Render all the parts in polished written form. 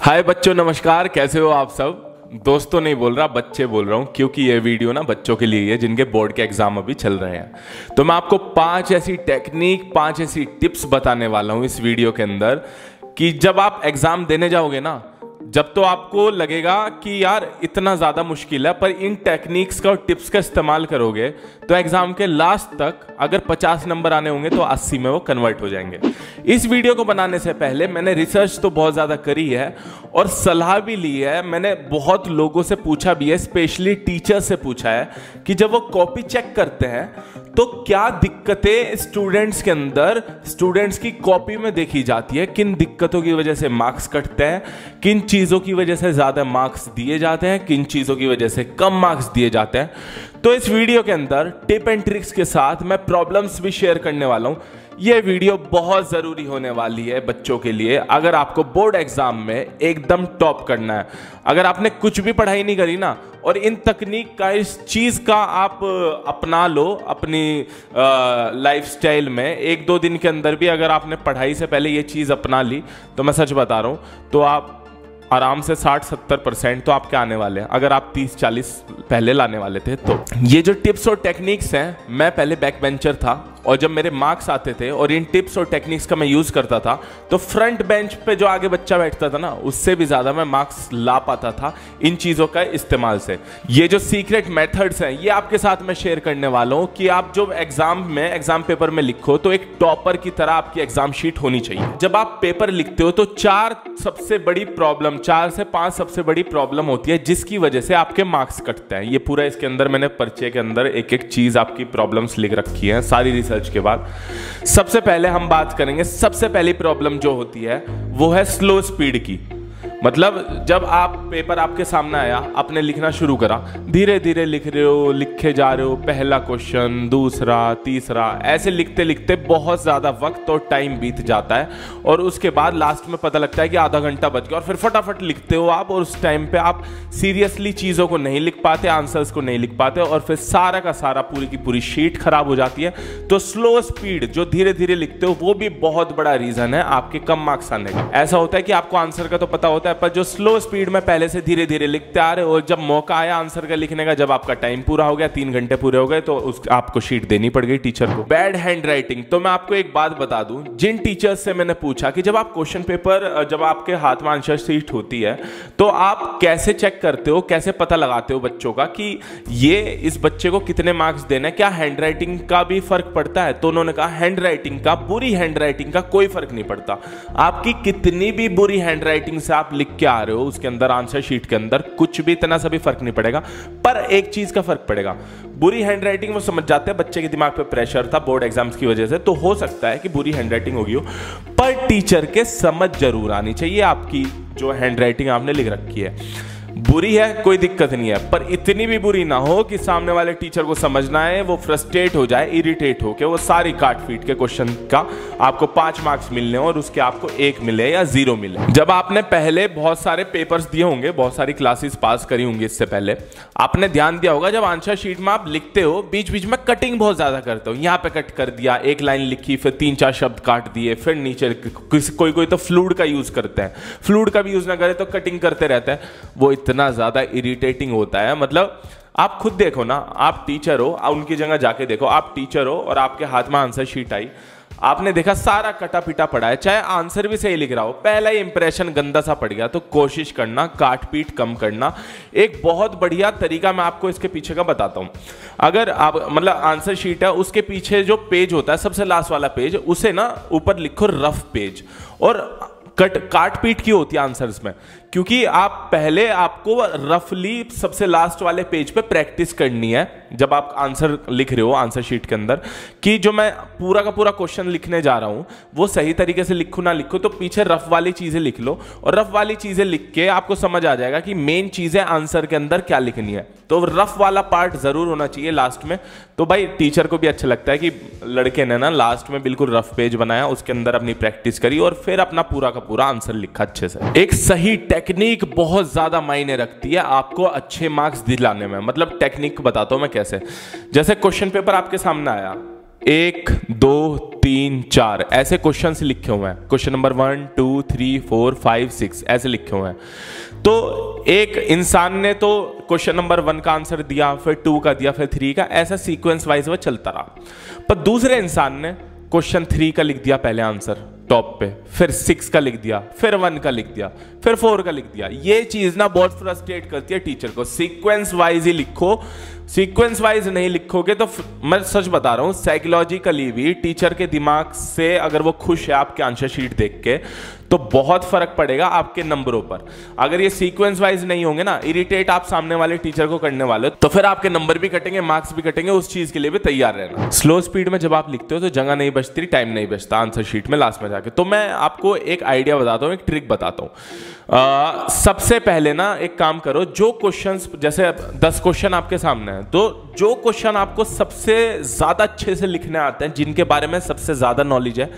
हाय बच्चों, नमस्कार। कैसे हो आप सब? दोस्तों नहीं बोल रहा, बच्चे बोल रहा हूँ, क्योंकि ये वीडियो ना बच्चों के लिए है जिनके बोर्ड के एग्जाम अभी चल रहे हैं। तो मैं आपको 5 ऐसी टेक्निक, 5 ऐसी टिप्स बताने वाला हूँ इस वीडियो के अंदर कि जब आप एग्जाम देने जाओगे ना, जब तो आपको लगेगा कि यार इतना ज़्यादा मुश्किल है, पर इन टेक्निक्स का और टिप्स का इस्तेमाल करोगे तो एग्जाम के लास्ट तक अगर 50 नंबर आने होंगे तो 80 में वो कन्वर्ट हो जाएंगे। इस वीडियो को बनाने से पहले मैंने रिसर्च तो बहुत ज़्यादा करी है और सलाह भी ली है। मैंने बहुत लोगों से पूछा भी है, स्पेशली टीचर से पूछा है कि जब वो कॉपी चेक करते हैं तो क्या दिक्कतें स्टूडेंट्स के अंदर, स्टूडेंट्स की कॉपी में देखी जाती है, किन दिक्कतों की वजह से मार्क्स कटते हैं, किन चीज़ों की वजह से ज़्यादा मार्क्स दिए जाते हैं, किन चीज़ों की वजह से कम मार्क्स दिए जाते हैं। तो इस वीडियो के अंदर टिप एंड ट्रिक्स के साथ मैं प्रॉब्लम्स भी शेयर करने वाला हूँ। यह वीडियो बहुत ज़रूरी होने वाली है बच्चों के लिए, अगर आपको बोर्ड एग्जाम में एकदम टॉप करना है। अगर आपने कुछ भी पढ़ाई नहीं करी ना और इन तकनीक का, इस चीज़ का आप अपना लो अपनी लाइफस्टाइल में, 1-2 दिन के अंदर भी अगर आपने पढ़ाई से पहले ये चीज़ अपना ली तो मैं सच बता रहा हूँ तो आप आराम से 60-70% तो आपके आने वाले हैं, अगर आप 30-40 पहले लाने वाले थे तो। ये जो टिप्स और टेक्निक्स हैं, मैं पहले बैक बेंचर था और जब मेरे मार्क्स आते थे और इन टिप्स और टेक्निक्स का मैं यूज़ करता था तो फ्रंट बेंच पे जो आगे बच्चा बैठता था ना, उससे भी ज़्यादा मैं मार्क्स ला पाता था इन चीज़ों का इस्तेमाल से। ये जो सीक्रेट मेथड्स हैं ये आपके साथ मैं शेयर करने वाला हूँ कि आप जो एग्जाम पेपर में लिखो तो एक टॉपर की तरह आपकी एग्जाम शीट होनी चाहिए। जब आप पेपर लिखते हो तो 4 सबसे बड़ी प्रॉब्लम, 4 से 5 सबसे बड़ी प्रॉब्लम होती है जिसकी वजह से आपके मार्क्स कटते हैं। ये पूरा इसके अंदर मैंने पर्चे के अंदर एक एक चीज़ आपकी प्रॉब्लम्स लिख रखी है सारी रिसर्च के बाद। सबसे पहले हम बात करेंगे, सबसे पहली प्रॉब्लम जो होती है वो है स्लो स्पीड की। मतलब जब आप पेपर आपके सामने आया, आपने लिखना शुरू करा, धीरे धीरे लिख रहे हो, लिखे जा रहे हो, पहला क्वेश्चन, दूसरा, तीसरा, ऐसे लिखते लिखते बहुत ज़्यादा वक्त और टाइम बीत जाता है और उसके बाद लास्ट में पता लगता है कि आधा घंटा बच गया और फिर फटाफट लिखते हो आप, और उस टाइम पे आप सीरियसली चीज़ों को नहीं लिख पाते, आंसर्स को नहीं लिख पाते और फिर सारा का सारा पूरी की पूरी शीट खराब हो जाती है। तो स्लो स्पीड, जो धीरे धीरे लिखते हो, वो भी बहुत बड़ा रीज़न है आपके कम मार्क्स आने का। ऐसा होता है कि आपको आंसर का तो पता होता है, पर जो स्लो स्पीड में पहले से धीरे धीरे लिखते आ रहे हो और जब मौका आया आंसर का लिखने का, जब आपका टाइम पूरा हो गया, 3 घंटे पूरे हो गए, तो आपको शीट देनी पड़ गई टीचर को। बैड हैंड राइटिंग, तो मैं आपको एक बात बता दूं, जिन टीचर्स से मैंने पूछा कि जब आप क्वेश्चन पेपर, जब आपके हाथ में आंसर शीट होती है तो आप कैसे चेक करते हो, कैसे पता लगाते हो बच्चों का कि ये इस बच्चे को कितने मार्क्स देना है, क्या हैंड राइटिंग का भी फर्क पड़ता है? तो उन्होंने कहा हैंड राइटिंग का, बुरी हैंड राइटिंग का कोई फर्क नहीं पड़ता। आपकी कितनी भी बुरी हैंड राइटिंग से आप लिख के आ रहे हो, उसके अंदर आंसर शीट के अंदर कुछ भी इतना सा भी फर्क नहीं पड़ेगा, पर एक चीज का फर्क पड़ेगा। बुरी हैंडराइटिंग वो समझ जाते हैं, बच्चे के दिमाग पे प्रेशर था बोर्ड एग्जाम्स की वजह से, तो हो सकता है कि बुरी हैंडराइटिंग होगी हो, पर टीचर के समझ जरूर आनी चाहिए आपकी जो हैंडराइटिंग आपने लिख रखी है। बुरी है कोई दिक्कत नहीं है, पर इतनी भी बुरी ना हो कि सामने वाले टीचर को समझना है, वो फ्रस्ट्रेट हो जाए, इरिटेट हो के वो सारी काट पीट के क्वेश्चन का आपको 5 मार्क्स मिलने और उसके आपको 1 मिले या 0 मिले। जब आपने पहले बहुत सारे पेपर्स दिए होंगे, बहुत सारी क्लासेस पास करी होंगी, इससे पहले आपने ध्यान दिया होगा जब आंसर शीट में आप लिखते हो बीच बीच में कटिंग बहुत ज्यादा करते हो। यहाँ पे कट कर दिया, एक लाइन लिखी, फिर 3-4 शब्द काट दिए, फिर नीचे कोई तो फ्लूड का यूज करते हैं, फ्लूड का भी यूज ना करे तो कटिंग करते रहते हैं। वो इतना ज्यादा इरिटेटिंग होता है। मतलब आप खुद देखो ना, आप टीचर हो, उनकी जगह जाके देखो, आप टीचर हो और आपके हाथ में आंसर शीट आई, आपने देखा सारा कटा पिटा पड़ा है, चाहे आंसर भी सही लिख रहा हो, पहला ही इंप्रेशन गंदा सा पड़ गया, तो कोशिश करना काट पीट कम करना। एक बहुत बढ़िया तरीका मैं आपको इसके पीछे का बताता हूं। अगर आप, मतलब आंसर शीट है, उसके पीछे जो पेज होता है, सबसे लास्ट वाला पेज, उसे ना ऊपर लिखो रफ पेज। और काट पीट की होती है आंसर्स में, क्योंकि आप पहले आपको रफली सबसे लास्ट वाले पेज पे प्रैक्टिस करनी है जब आप आंसर लिख रहे हो आंसर शीट के अंदर, कि जो मैं पूरा का पूरा क्वेश्चन लिखने जा रहा हूं वो सही तरीके से लिखूं ना लिखूं, तो पीछे रफ वाली चीजें लिख लो और रफ वाली चीजें लिख के आपको समझ आ जाएगा कि मेन चीजें आंसर के अंदर क्या लिखनी है। तो रफ वाला पार्ट जरूर होना चाहिए लास्ट में, तो भाई टीचर को भी अच्छा लगता है कि लड़के ने ना लास्ट में बिल्कुल रफ पेज बनाया, उसके अंदर अपनी प्रैक्टिस करी और फिर अपना पूरा का पूरा आंसर लिखा अच्छे से। एक सही टेक्निक बहुत ज्यादा मायने रखती है आपको अच्छे मार्क्स दिलाने में। मतलब टेक्निक बताता हूं मैं कैसे। जैसे क्वेश्चन पेपर आपके सामने आया, 1 2 3 4 ऐसे क्वेश्चंस लिखे हुए हैं। क्वेश्चन नंबर 1 2 3 4 5 6 ऐसे लिखे हुए हैं। तो एक इंसान ने तो क्वेश्चन नंबर 1 का आंसर दिया, फिर 2 का दिया, फिर 3 का, ऐसा सीक्वेंस वाइज वो चलता रहा। पर दूसरे इंसान ने क्वेश्चन 3 का लिख दिया पहले आंसर टॉप पे, फिर 6 का लिख दिया, फिर 1 का लिख दिया, फिर 4 का लिख दिया। ये चीज ना बहुत फ्रस्ट्रेट करती है टीचर को। सीक्वेंस वाइज ही लिखो, सीक्वेंस वाइज नहीं लिखोगे तो मैं सच बता रहा हूं, साइकोलॉजिकली भी टीचर के दिमाग से अगर वो खुश है आपके आंसर शीट देख के तो बहुत फर्क पड़ेगा आपके नंबरों पर। अगर ये सीक्वेंस वाइज नहीं होंगे ना, इरिटेट आप सामने वाले टीचर को करने वाले हो, तो फिर आपके नंबर भी कटेंगे, मार्क्स भी कटेंगे। उस चीज के लिए भी तैयार रहना। स्लो स्पीड में जब आप लिखते हो तो जगह नहीं बचती, टाइम नहीं बचता आंसर शीट में लास्ट में जाके। तो मैं आपको एक आइडिया बताता हूँ, एक ट्रिक बताता हूँ। सबसे पहले ना एक काम करो, जो क्वेश्चंस, जैसे 10 क्वेश्चन आपके सामने हैं, तो जो क्वेश्चन आपको सबसे ज्यादा अच्छे से लिखने आते हैं, जिनके बारे में सबसे ज्यादा नॉलेज है,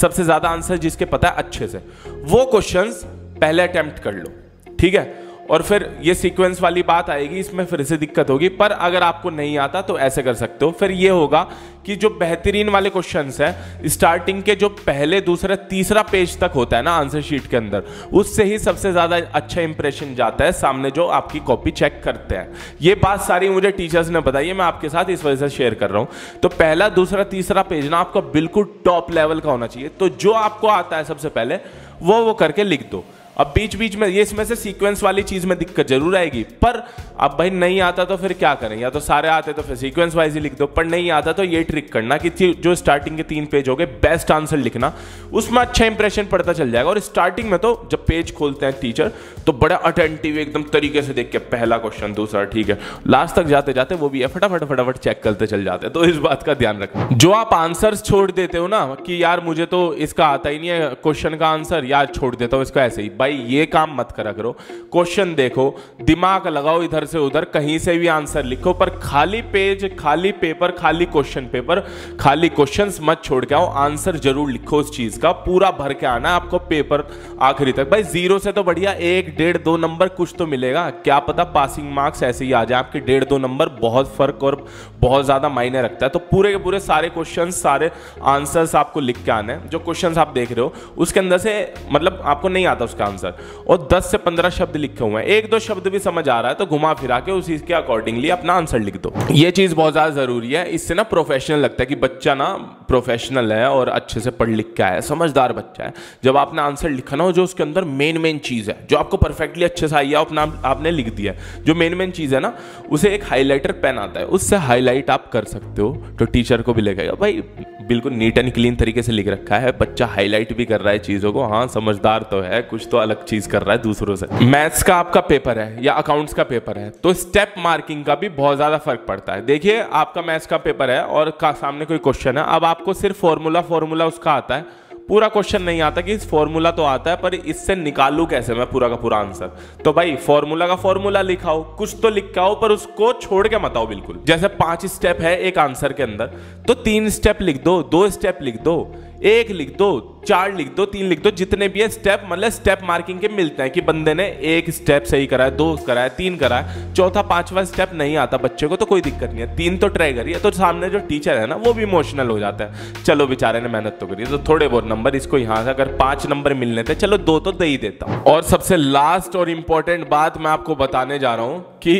सबसे ज्यादा आंसर जिसके पता है अच्छे से, वो क्वेश्चंस पहले अटेम्प्ट कर लो, ठीक है। और फिर ये सीक्वेंस वाली बात आएगी, इसमें फिर से दिक्कत होगी। पर अगर आपको नहीं आता तो ऐसे कर सकते हो। फिर ये होगा कि जो बेहतरीन वाले क्वेश्चंस हैं, स्टार्टिंग के जो पहले दूसरा तीसरा पेज तक होता है ना आंसर शीट के अंदर, उससे ही सबसे ज्यादा अच्छा इंप्रेशन जाता है सामने जो आपकी कॉपी चेक करते हैं। ये बात सारी मुझे टीचर्स ने बताई है, मैं आपके साथ इस वजह से शेयर कर रहा हूं। तो पहला दूसरा तीसरा पेज ना आपका बिल्कुल टॉप लेवल का होना चाहिए। तो जो आपको आता है सबसे पहले वो करके लिख दो। अब बीच बीच में ये, इसमें से सीक्वेंस वाली चीज में दिक्कत जरूर आएगी, पर अब भाई नहीं आता तो फिर क्या करें, या तो सारे आते तो फिर सीक्वेंस वाइज ही लिख दो, पर नहीं आता तो ये ट्रिक करना कि जो स्टार्टिंग के 3 पेज हो गए, बेस्ट आंसर लिखना, उसमें अच्छा इंप्रेशन पड़ता चल जाएगा। और स्टार्टिंग में तो जब पेज खोलते हैं टीचर तो बड़ा अटेंटिव एकदम तरीके से देख के पहला क्वेश्चन, दूसरा, ठीक है, लास्ट तक जाते जाते वो भी है फटाफट चेक करते चल जाते हैं। तो इस बात का ध्यान रखना। जो आप आंसर्स छोड़ देते हो ना कि यार मुझे तो इसका आता ही नहीं है क्वेश्चन का आंसर, यार छोड़ देता हूँ इसको ऐसे ही, भाई ये काम मत करा करो। क्वेश्चन देखो, दिमाग लगाओ इधर से उधर, कहीं से भी आंसर लिखो, पर खाली पेज, खाली पेपर, खाली क्वेश्चन पेपर, खाली क्वेश्चंस मत छोड़ के आओ। आंसर जरूर लिखो उस चीज का, पूरा भर के आना आपको पेपर आखिरी तक। भाई 0 से तो बढ़िया 1 1.5 2 नंबर कुछ तो मिलेगा, क्या पता पासिंग मार्क्स ऐसे ही आ जाए आपके 1.5 2 नंबर। बहुत फर्क और बहुत ज्यादा मायने रखता है। तो पूरे के पूरे सारे क्वेश्चन, सारे आंसर्स आपको लिख के आने हैं। जो क्वेश्चन आप देख रहे हो उसके अंदर से मतलब आपको नहीं आता उसका आंसर, और 10 से 15 शब्द लिखे हुए हैं, 1 2 शब्द भी समझ आ रहा है तो घुमा फिरा के उसी के अकॉर्डिंगली अपना आंसर लिख दो। ये चीज बहुत ज्यादा जरूरी है। इससे ना प्रोफेशनल लगता है कि बच्चा ना प्रोफेशनल है और अच्छे से पढ़ लिख के आया है, समझदार बच्चा है। जब आपने आंसर लिखा ना, जो उसके अंदर मेन चीज है, जो आपको परफेक्टली अच्छे से आई है, अपना आपने लिख दिया है, जो मेन चीज है ना, उसे एक हाईलाइटर पेन आता है, उससे हाईलाइट आप कर सकते हो। तो टीचर को भी लगेगा भाई बिल्कुल नीट एंड क्लीन तरीके से लिख रखा है, बच्चा हाईलाइट भी कर रहा है चीजों को, हाँ समझदार तो है, कुछ तो अलग चीज कर रहा है दूसरों से। मैथ्स का आपका पेपर है या अकाउंट्स का पेपर है तो स्टेप मार्किंग का भी बहुत ज्यादा फर्क पड़ता है। देखिए आपका मैथ्स का पेपर है और सामने कोई क्वेश्चन है, अब आपको सिर्फ फॉर्मूला उसका आता है, पूरा क्वेश्चन नहीं आता कि इस फॉर्मूला तो आता है पर इससे निकालूं कैसे मैं पूरा का पूरा आंसर। तो भाई फॉर्मूला का फॉर्मूला लिखाओ, कुछ तो लिख के आओ, पर उसको छोड़ के मत आओ बिल्कुल। जैसे 5 स्टेप है एक आंसर के अंदर, तो 3 स्टेप लिख दो, 2 स्टेप लिख दो, 1 लिख दो, 4 लिख दो, 3 लिख दो, जितने भी है स्टेप, मतलब स्टेप मार्किंग के मिलते हैं कि बंदे ने 1 स्टेप सही करा है, 2 करा है, 3 करा है, चौथा 5वां स्टेप नहीं आता बच्चे को तो कोई दिक्कत नहीं है, 3 तो ट्राई करिए। तो सामने जो टीचर है ना वो भी इमोशनल हो जाता है, चलो बेचारे ने मेहनत तो करी, तो थोड़े बहुत नंबर इसको यहाँ से अगर 5 नंबर मिलने थे, चलो 2 तो दे ही देता हूँ। और सबसे लास्ट और इंपॉर्टेंट बात मैं आपको बताने जा रहा हूँ कि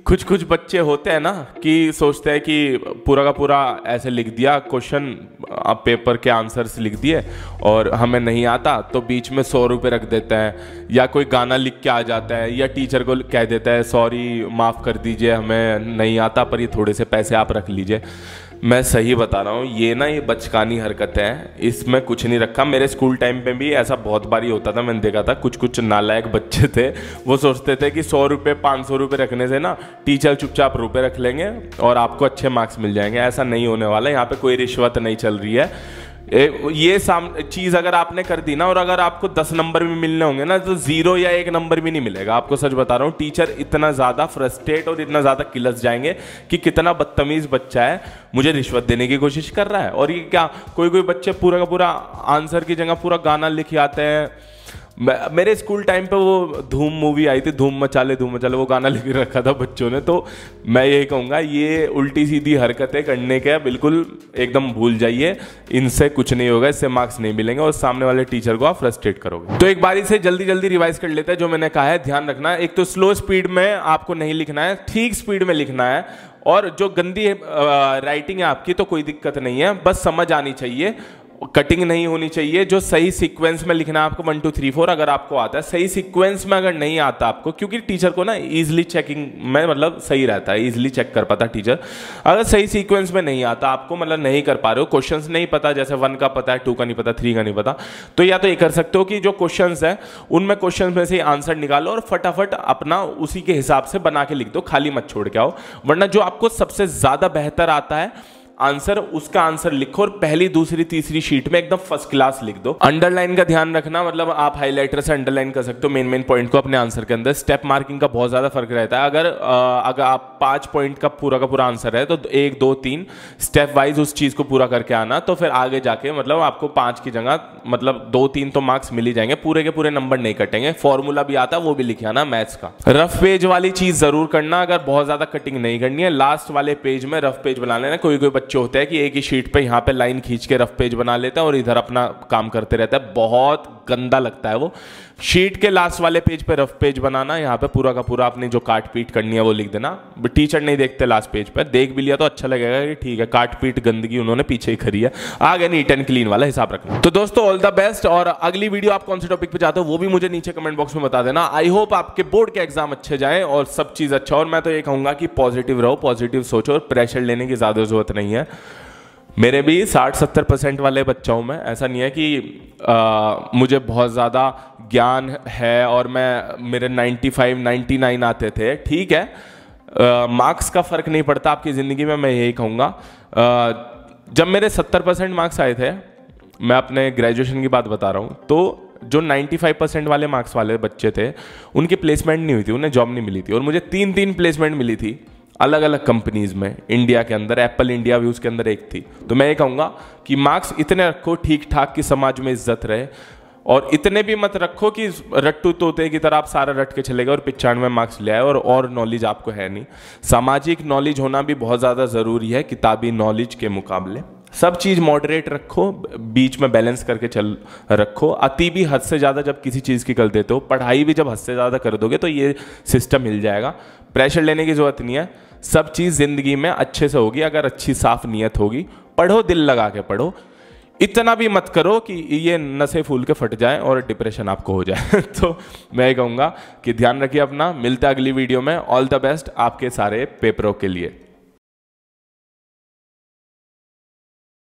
कुछ बच्चे होते हैं ना कि सोचते हैं कि पूरा का पूरा ऐसे लिख दिया क्वेश्चन, आप पेपर के आंसर्स लिख दिए और हमें नहीं आता तो बीच में 100 रुपये रख देता है, या कोई गाना लिख के आ जाता है, या टीचर को कह देता है सॉरी माफ़ कर दीजिए हमें नहीं आता पर ये थोड़े से पैसे आप रख लीजिए। मैं सही बता रहा हूँ, ये ना ये बचकानी हरकत है, इसमें कुछ नहीं रखा। मेरे स्कूल टाइम पे भी ऐसा बहुत बारी होता था, मैंने देखा था कुछ नालायक बच्चे थे, वो सोचते थे कि 100 रुपये 500 रुपये रखने से ना टीचर चुपचाप रुपये रख लेंगे और आपको अच्छे मार्क्स मिल जाएंगे। ऐसा नहीं होने वाला, यहाँ पे कोई रिश्वत नहीं चल रही है। ये चीज अगर आपने कर दी ना, और अगर आपको 10 नंबर भी मिलने होंगे ना, तो 0 या 1 नंबर भी नहीं मिलेगा। आपको सच बता रहा हूँ, टीचर इतना ज्यादा फ्रस्ट्रेट और इतना ज्यादा किलस जाएंगे कि कितना बदतमीज बच्चा है, मुझे रिश्वत देने की कोशिश कर रहा है। और ये क्या, कोई बच्चे पूरा का पूरा आंसर की जगह पूरा गाना लिख आते हैं, मेरे स्कूल टाइम पे वो धूम मूवी आई थी, धूम मचाले वो गाना लिख रखा था बच्चों ने। तो मैं यही कहूँगा, ये उल्टी सीधी हरकतें करने के बिल्कुल एकदम भूल जाइए, इनसे कुछ नहीं होगा, इससे मार्क्स नहीं मिलेंगे और सामने वाले टीचर को आप फ्रस्ट्रेट करोगे। तो एक बारी से जल्दी जल्दी रिवाइज कर लेते हैं जो मैंने कहा है, ध्यान रखना। एक तो स्लो स्पीड में आपको नहीं लिखना है, ठीक स्पीड में लिखना है। और जो गंदी राइटिंग है आपकी तो कोई दिक्कत नहीं है, बस समझ आनी चाहिए, कटिंग नहीं होनी चाहिए। जो सही सीक्वेंस में लिखना है आपको 1 2 3 4 अगर आपको आता है, सही सीक्वेंस में अगर नहीं आता आपको, क्योंकि टीचर को ना इजीली चेकिंग में मतलब सही रहता है, इजीली चेक कर पाता टीचर। अगर सही सीक्वेंस में नहीं आता आपको, मतलब नहीं कर पा रहे हो, क्वेश्चंस नहीं पता, जैसे 1 का पता है, 2 का नहीं पता, 3 का नहीं पता, तो या तो ये कर सकते हो कि जो क्वेश्चंस है उनमें क्वेश्चंस में से आंसर निकालो और फटाफट अपना उसी के हिसाब से बना के लिख दो, खाली मत छोड़ के आओ। वरना जो आपको सबसे ज्यादा बेहतर आता है आंसर, उसका आंसर लिखो और पहली दूसरी तीसरी शीट में एकदम फर्स्ट क्लास लिख दो। अंडरलाइन का ध्यान रखना, मतलब आप हाइलाइटर से अंडरलाइन कर सकते हो मेन पॉइंट को अपने आंसर के अंदर। स्टेप मार्किंग का बहुत ज्यादा फर्क रहता है। अगर आप 5 पॉइंट का पूरा आंसर है तो 1 2 3 स्टेप वाइज उस चीज को पूरा करके आना, तो फिर आगे जाके मतलब आपको 5 की जगह मतलब 2 3 तो मार्क्स मिल ही जाएंगे, पूरे के पूरे नंबर नहीं कटेंगे। फॉर्मूला भी आता है, वो भी लिखे आना मैथ्स का। रफ पेज वाली चीज जरूर करना, अगर बहुत ज्यादा कटिंग नहीं करनी है, लास्ट वाले पेज में रफ पेज बना लेना। कोई बच्चे होते हैं कि एक ही शीट पे यहाँ पे लाइन खींच के रफ पेज बना लेता है और इधर अपना काम करते रहता है, बहुत गंदा लगता है वो। शीट के लास्ट वाले पेज पे रफ पेज बनाना, यहाँ पे पूरा का पूरा अपनी जो काट पीट करनी है वो लिख देना। टीचर नहीं देखते लास्ट पेज पे, देख भी लिया तो अच्छा लगेगा कि ठीक है काट पीट गंदगी उन्होंने पीछे ही करी है, आगे नीट एंड क्लीन वाला हिसाब रखना। तो दोस्तों ऑल द बेस्ट, और अगली वीडियो आप कौन से टॉपिक पे चाहते हो वो भी मुझे नीचे कमेंट बॉक्स में बता देना। आई होप आपके बोर्ड के एग्जाम अच्छे जाए और सब चीज अच्छा। और मैं तो ये कहूंगा कि पॉजिटिव रहो, पॉजिटिव सोचो और प्रेशर लेने की ज्यादा जरूरत नहीं है। मेरे भी 60-70% वाले बच्चा हूँ मैं, ऐसा नहीं है कि मुझे बहुत ज़्यादा ज्ञान है और मेरे 95-99 आते थे, ठीक है। मार्क्स का फ़र्क नहीं पड़ता आपकी ज़िंदगी में, मैं यही कहूँगा। जब मेरे 70% मार्क्स आए थे, मैं अपने ग्रेजुएशन की बात बता रहा हूँ, तो जो 95% वाले मार्क्स वाले बच्चे थे उनकी प्लेसमेंट नहीं हुई थी, उन्हें जॉब नहीं मिली थी। और मुझे 3 प्लेसमेंट मिली थी अलग अलग कंपनीज में इंडिया के अंदर। एप्पल इंडिया भी उसके अंदर एक थी। तो मैं ये कहूँगा कि मार्क्स इतने रखो ठीक ठाक कि समाज में इज्जत रहे, और इतने भी मत रखो कि रट्टू तोते की तरह आप सारा रट के चले गए और 95 मार्क्स ले आए और नॉलेज आपको है नहीं। सामाजिक नॉलेज होना भी बहुत ज़्यादा ज़रूरी है किताबी नॉलेज के मुकाबले। सब चीज़ मॉडरेट रखो, बीच में बैलेंस करके चल रखो। अति भी हद से ज़्यादा जब किसी चीज़ की कर देते हो, पढ़ाई भी जब हद से ज़्यादा कर दोगे तो ये सिस्टम मिल जाएगा। प्रेशर लेने की ज़रूरत नहीं है, सब चीज़ ज़िंदगी में अच्छे से होगी अगर अच्छी साफ नीयत होगी। पढ़ो, दिल लगा के पढ़ो, इतना भी मत करो कि ये नसें फूल के फट जाए और डिप्रेशन आपको हो जाए। तो मैं कहूँगा कि ध्यान रखिए अपना, मिलता है अगली वीडियो में। ऑल द बेस्ट आपके सारे पेपरों के लिए।